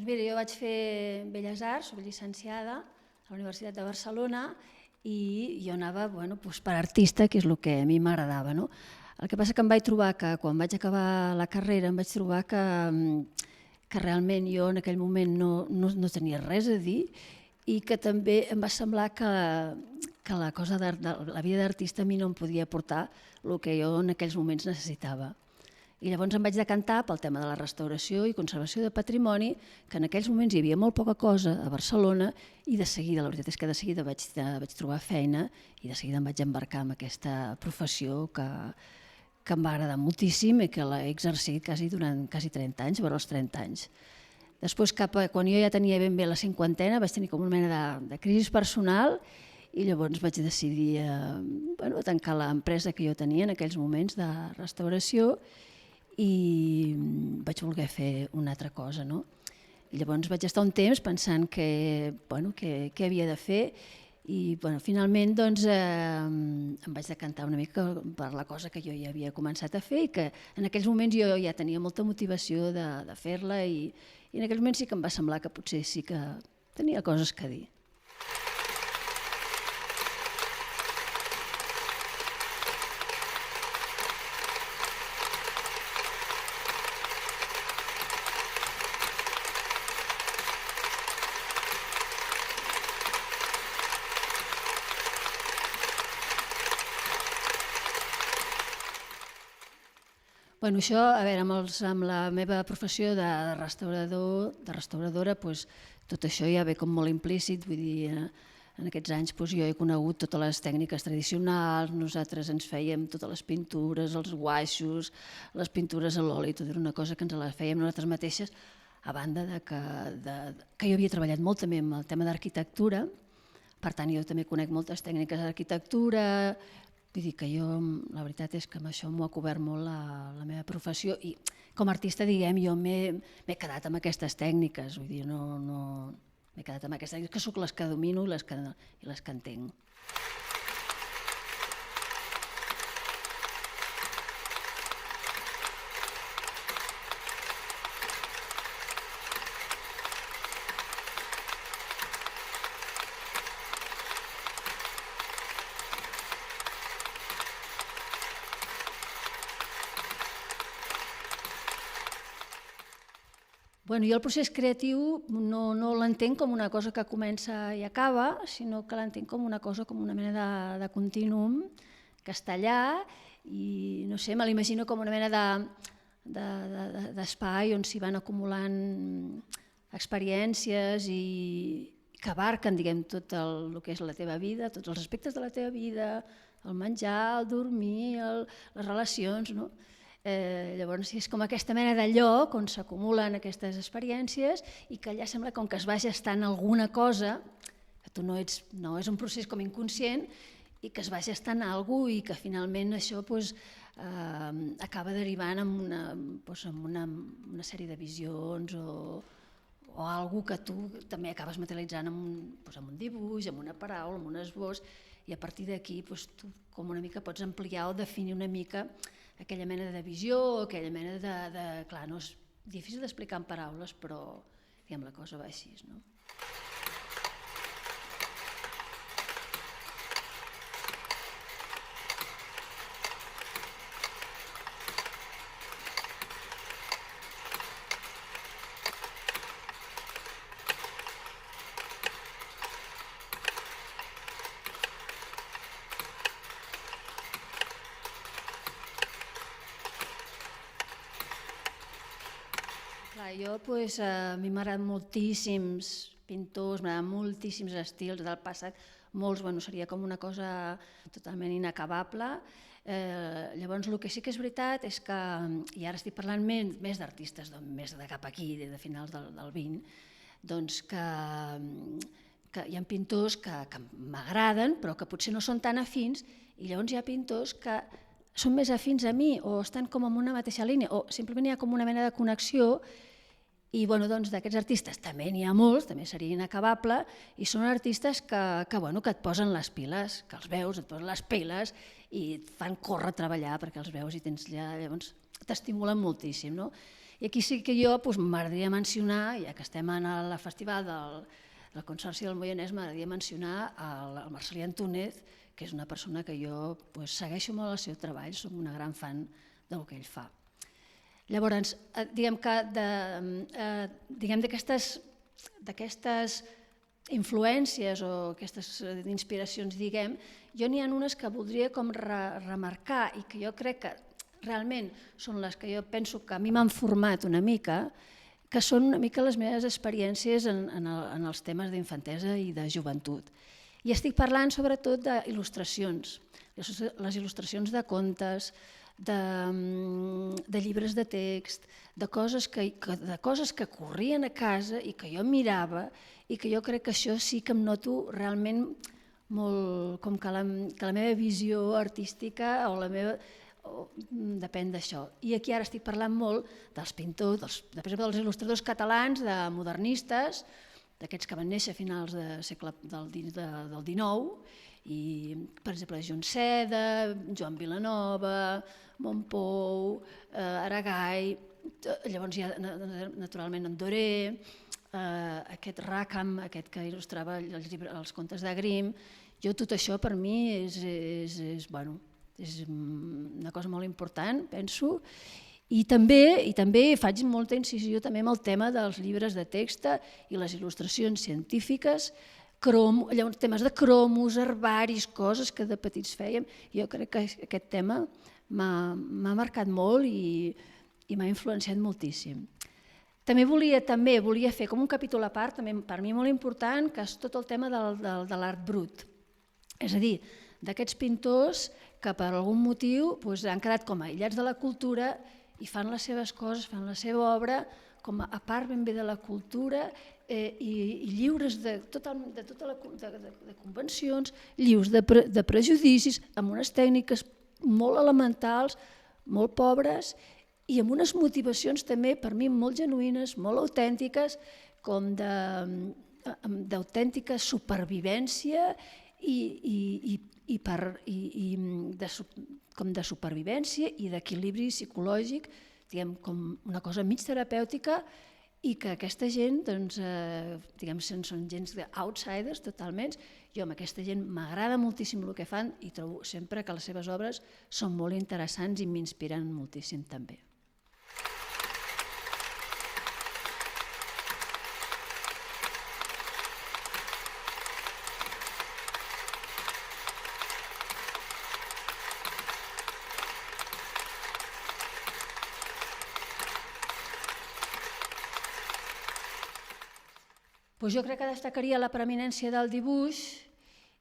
mira, jo vaig fer Belles Arts, soc llicenciada a la Universitat de Barcelona i jo anava per artista, que és el que a mi m'agradava. El que passa que em vaig trobar que quan vaig acabar la carrera em vaig trobar que realment jo en aquell moment no tenia res a dir i que també em va semblar que la cosa de la vida d'artista a mi no em podia aportar el que jo en aquells moments necessitava. I llavors em vaig decantar pel tema de la restauració i conservació de patrimoni, que en aquells moments hi havia molt poca cosa a Barcelona i de seguida, la veritat és que de seguida vaig trobar feina i de seguida em vaig embarcar en aquesta professió que em va agradar moltíssim i que l'he exercit durant quasi 30 anys, vora els 30 anys. Després, quan jo ja tenia ben bé la cinquantena, vaig tenir com una mena de crisi personal i llavors vaig decidir tancar l'empresa que jo tenia en aquells moments de restauració i vaig voler fer una altra cosa. I llavors vaig estar un temps pensant què havia de fer i finalment em vaig decantar una mica per la cosa que jo ja havia començat a fer i que en aquells moments jo ja tenia molta motivació de fer-la i en aquells moments sí que em va semblar que potser sí que tenia coses que dir. Això, a veure, amb la meva professió de restauradora, tot això ja ve com molt implícit, vull dir, en aquests anys jo he conegut totes les tècniques tradicionals, nosaltres ens fèiem totes les pintures, els guaixos, les pintures a l'oli, tot era una cosa que ens la fèiem nosaltres mateixes, a banda que jo havia treballat molt també amb el tema d'arquitectura, per tant jo també conec moltes tècniques d'arquitectura. Vull dir que jo, la veritat és que amb això m'ho ha cobert molt la meva professió i com a artista, diguem, jo m'he quedat amb aquestes tècniques, vull dir, m'he quedat amb aquestes tècniques que són les que domino i les que entenc. Jo el procés creatiu no l'entenc com una cosa que comença i acaba, sinó que l'entenc com una cosa, com una mena de contínuum que està allà i no sé, me l'imagino com una mena d'espai on s'hi van acumulant experiències i que abarquen, diguem, tot el que és la teva vida, tots els aspectes de la teva vida, el menjar, el dormir, les relacions, no? Llavors és com aquesta mena de lloc on s'acumulen aquestes experiències i que allà sembla com que es va gestant alguna cosa, que tu no és un procés com inconscient i que es va gestant alguna cosa i que finalment això acaba derivant en una sèrie de visions o alguna que tu també acabes materialitzant en un dibuix, en una paraula, en un esbós i a partir d'aquí tu com una mica pots ampliar o definir una mica aquella mena de visió, aquella mena de... Clar, no és difícil d'explicar en paraules, però la cosa va així, no? A mi m'agraden moltíssims pintors, m'agraden moltíssims estils del passat, molts, seria com una cosa totalment inacabable. Llavors el que sí que és veritat és que, i ara estic parlant més d'artistes, més de cap aquí, de finals del 20, doncs que hi ha pintors que m'agraden però que potser no són tan afins i llavors hi ha pintors que són més afins a mi o estan com en una mateixa línia o simplement hi ha com una mena de connexió. I d'aquests artistes també n'hi ha molts, també seria inacabable, i són artistes que et posen les piles, que els veus, et posen les piles i et fan córrer a treballar perquè els veus i tens allà, llavors t'estimulen moltíssim. I aquí sí que jo m'agradaria mencionar, ja que estem en el festival del Consorci del Moianès, m'agradaria mencionar el Marcel·lí Antúnez, que és una persona que jo segueixo molt el seu treball, soc una gran fan del que ell fa. Llavors, diguem que d'aquestes influències o aquestes inspiracions, diguem, jo n'hi ha unes que voldria com remarcar i que jo crec que realment són les que jo penso que a mi m'han format una mica, que són una mica les meves experiències en els temes d'infantesa i de joventut. I estic parlant sobretot d'il·lustracions, les il·lustracions de contes, de llibres de text, de coses que corrien a casa i que jo mirava i que jo crec que això sí que em noto realment molt, com que la meva visió artística o la meva depèn d'això. I aquí ara estic parlant molt dels pintors, per exemple, dels il·lustradors catalans, de modernistes, d'aquests que van néixer a finals del XIX, i, per exemple, Joan Seda, Joan Vilanova, Montpou, Aragai, llavors hi ha naturalment en Doré, aquest Rackham, aquest que il·lustrava els contes de Grimm. Jo tot això per mi és una cosa molt important, penso, i també faig molta incisió també amb el tema dels llibres de text i les il·lustracions científiques, llavors temes de cromos, herbaris, coses que de petits fèiem. Jo crec que aquest tema m'ha marcat molt i m'ha influenciat moltíssim. També volia fer com un capítol a part, també per mi molt important, que és tot el tema de l'art brut. És a dir, d'aquests pintors que per algun motiu han quedat com aïllats de la cultura i fan les seves coses, fan la seva obra com a part ben bé de la cultura i lliures de convencions, lliures de prejudicis, amb unes tècniques molt elementals, molt pobres i amb unes motivacions també per mi molt genuïnes, molt autèntiques, com d'autèntica supervivència com de supervivència i d'equilibri psicològic, com una cosa mig terapèutica, i que aquesta gent, són gent d'outsiders totalment. Jo amb aquesta gent m'agrada moltíssim el que fan i trobo sempre que les seves obres són molt interessants i m'inspiren moltíssim també. Jo crec que destacaria la preeminència del dibuix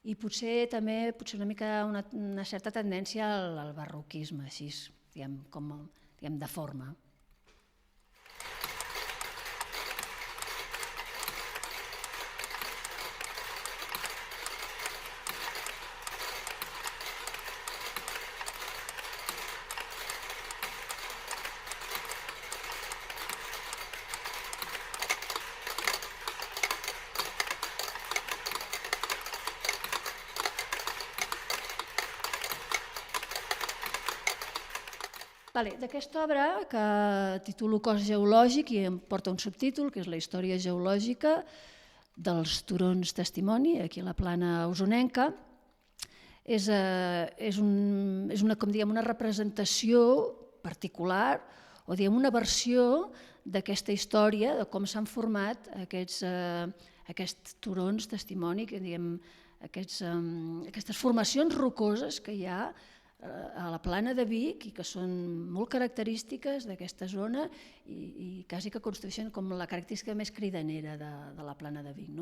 i potser també una mica una certa tendència al barroquisme, així, de forma. D'aquesta obra, que titulo Cos geològic, i em porta un subtítol, que és la història geològica dels turons testimoni, aquí a la plana usonenca, és una representació particular o una versió d'aquesta història, de com s'han format aquests turons testimoni, aquestes formacions rocoses que hi ha a la plana de Vic i que són molt característiques d'aquesta zona i quasi que constitueixen com la característica més cridanera de la plana de Vic.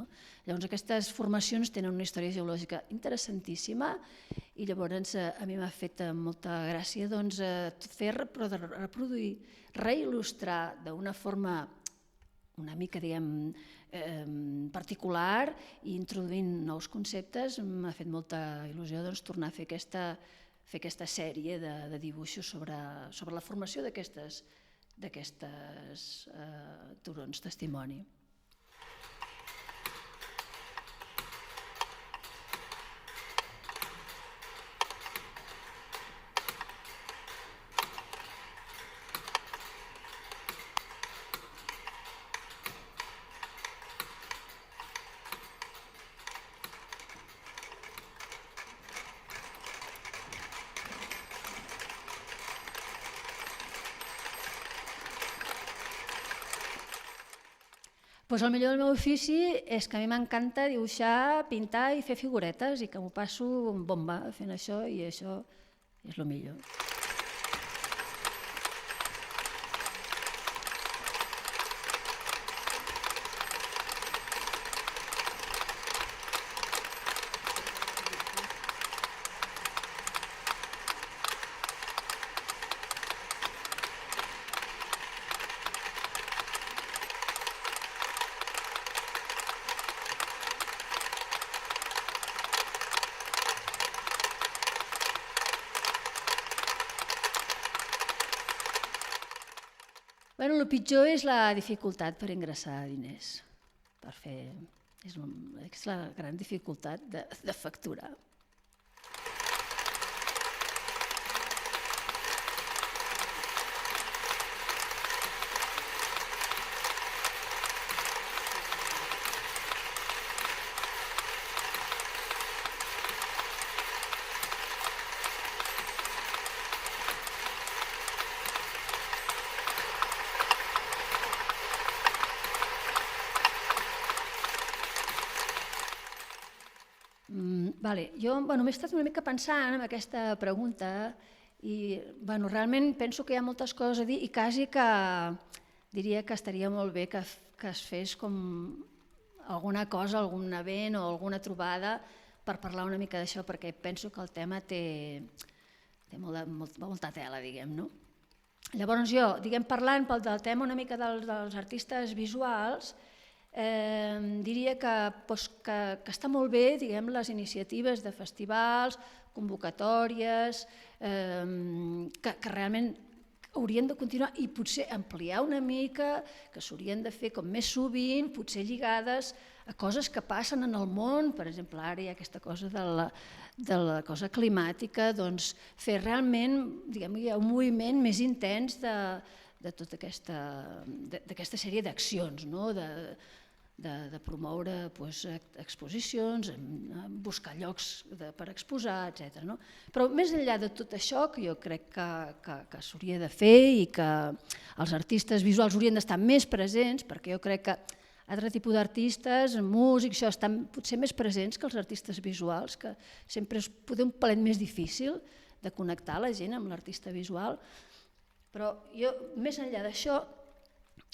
Llavors aquestes formacions tenen una història geològica interessantíssima i llavors a mi m'ha fet molta gràcia fer reproduir, reil·lustrar d'una forma una mica particular i introduint nous conceptes. M'ha fet molta il·lusió tornar a fer aquesta sèrie de dibuixos sobre la formació d'aquestes turons testimoni. Doncs el millor del meu ofici és que a mi m'encanta dibuixar, pintar i fer figuretes i que m'ho passo bomba fent això i això és el millor. El pitjor és la dificultat per ingressar diners, per fer... És la gran dificultat de facturar. Jo m'he estat una mica pensant en aquesta pregunta i realment penso que hi ha moltes coses a dir i quasi que diria que estaria molt bé que es fes com alguna cosa, algun event o alguna trobada per parlar una mica d'això, perquè penso que el tema té molta tela, diguem, no? Llavors jo, parlant del tema una mica dels artistes visuals, diria que està molt bé les iniciatives de festivals, convocatòries, que realment haurien de continuar i potser ampliar una mica, que s'haurien de fer com més sovint, potser lligades a coses que passen en el món, per exemple, ara hi ha aquesta cosa de la cosa climàtica, doncs fer realment un moviment més intens de tota aquesta sèrie d'accions, de promoure exposicions, buscar llocs per exposar, etc. Però més enllà de tot això, que jo crec que s'hauria de fer i que els artistes visuals haurien d'estar més presents, perquè jo crec que altre tipus d'artistes, músics, estan potser més presents que els artistes visuals, que sempre és poder un palet més difícil de connectar la gent amb l'artista visual. Però jo, més enllà d'això,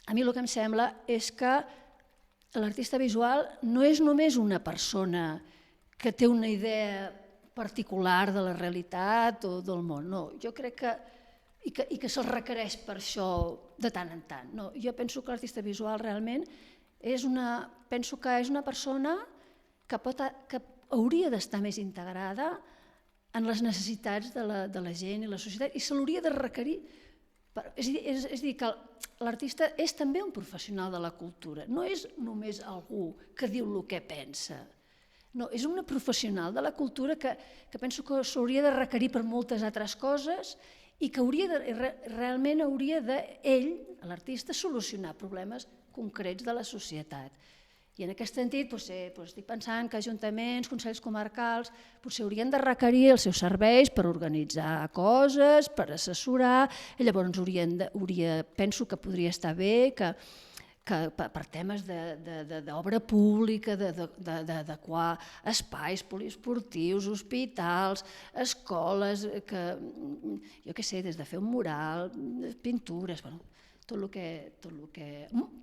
a mi el que em sembla és que l'artista visual no és només una persona que té una idea particular de la realitat o del món, no. Jo crec que se'l requereix per això de tant en tant. Jo penso que l'artista visual realment és una persona que hauria d'estar més integrada en les necessitats de la gent i la societat i se l'hauria de requerir. És a dir, que l'artista és també un professional de la cultura, no és només algú que diu el que pensa. No, és una professional de la cultura que penso que s'hauria de requerir per moltes altres coses i que realment hauria d'ell, l'artista, solucionar problemes concrets de la societat. I en aquest sentit estic pensant que ajuntaments, consells comarcals, potser haurien de requerir els seus serveis per organitzar coses, per assessorar, i llavors penso que podria estar bé que per temes d'obra pública, d'adequar espais poliesportius, hospitals, escoles, jo què sé, des de fer un mural, pintures, tot el que...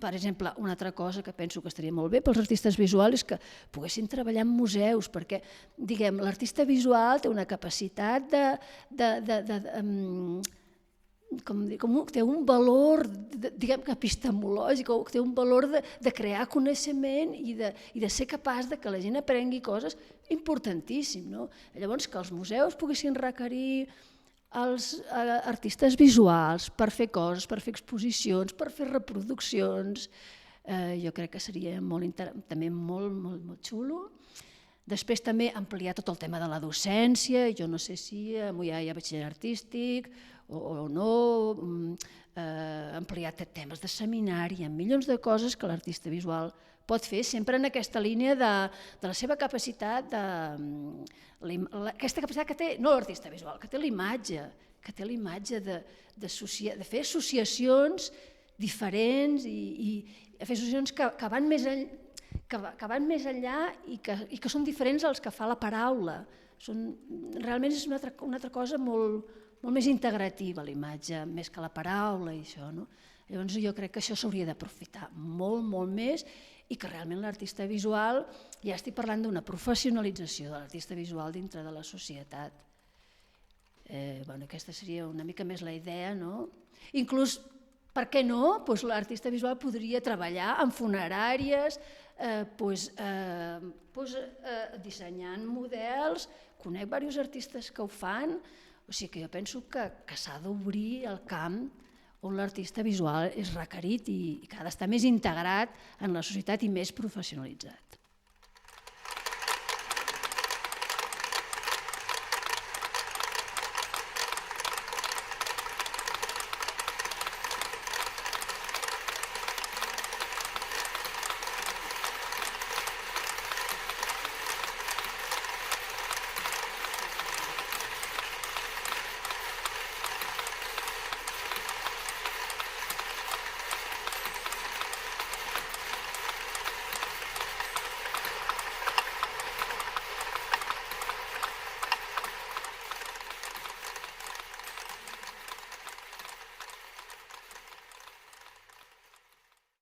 Per exemple, una altra cosa que penso que estaria molt bé pels artistes visuals és que poguessin treballar en museus, perquè, diguem, l'artista visual té una capacitat té un valor, diguem, epistemològic, té un valor de crear coneixement i de ser capaç que la gent aprengui coses importantíssim. Llavors, que els museus poguessin requerir els artistes visuals per fer coses, per fer exposicions, per fer reproduccions, jo crec que seria també molt xulo. Després també ampliar tot el tema de la docència, jo no sé si hi ha batxiller artístic o no, ampliar temes de seminari, hi ha milions de coses que l'artista visual pot fer sempre en aquesta línia de la seva capacitat, aquesta capacitat que té, no l'artista visual, que té l'imatge de fer associacions diferents i a fer associacions que van més enllà, que van més enllà i que són diferents als que fa la paraula. Realment és una altra cosa molt més integrativa, la imatge, més que la paraula i això. Llavors jo crec que això s'hauria d'aprofitar molt més i que realment l'artista visual, ja estic parlant d'una professionalització de l'artista visual dintre de la societat. Aquesta seria una mica més la idea. Inclús, per què no, l'artista visual podria treballar en funeràries, dissenyant models. Conec diversos artistes que ho fan, o sigui que jo penso que s'ha d'obrir el camp on l'artista visual és requerit i que ha d'estar més integrat en la societat i més professionalitzat.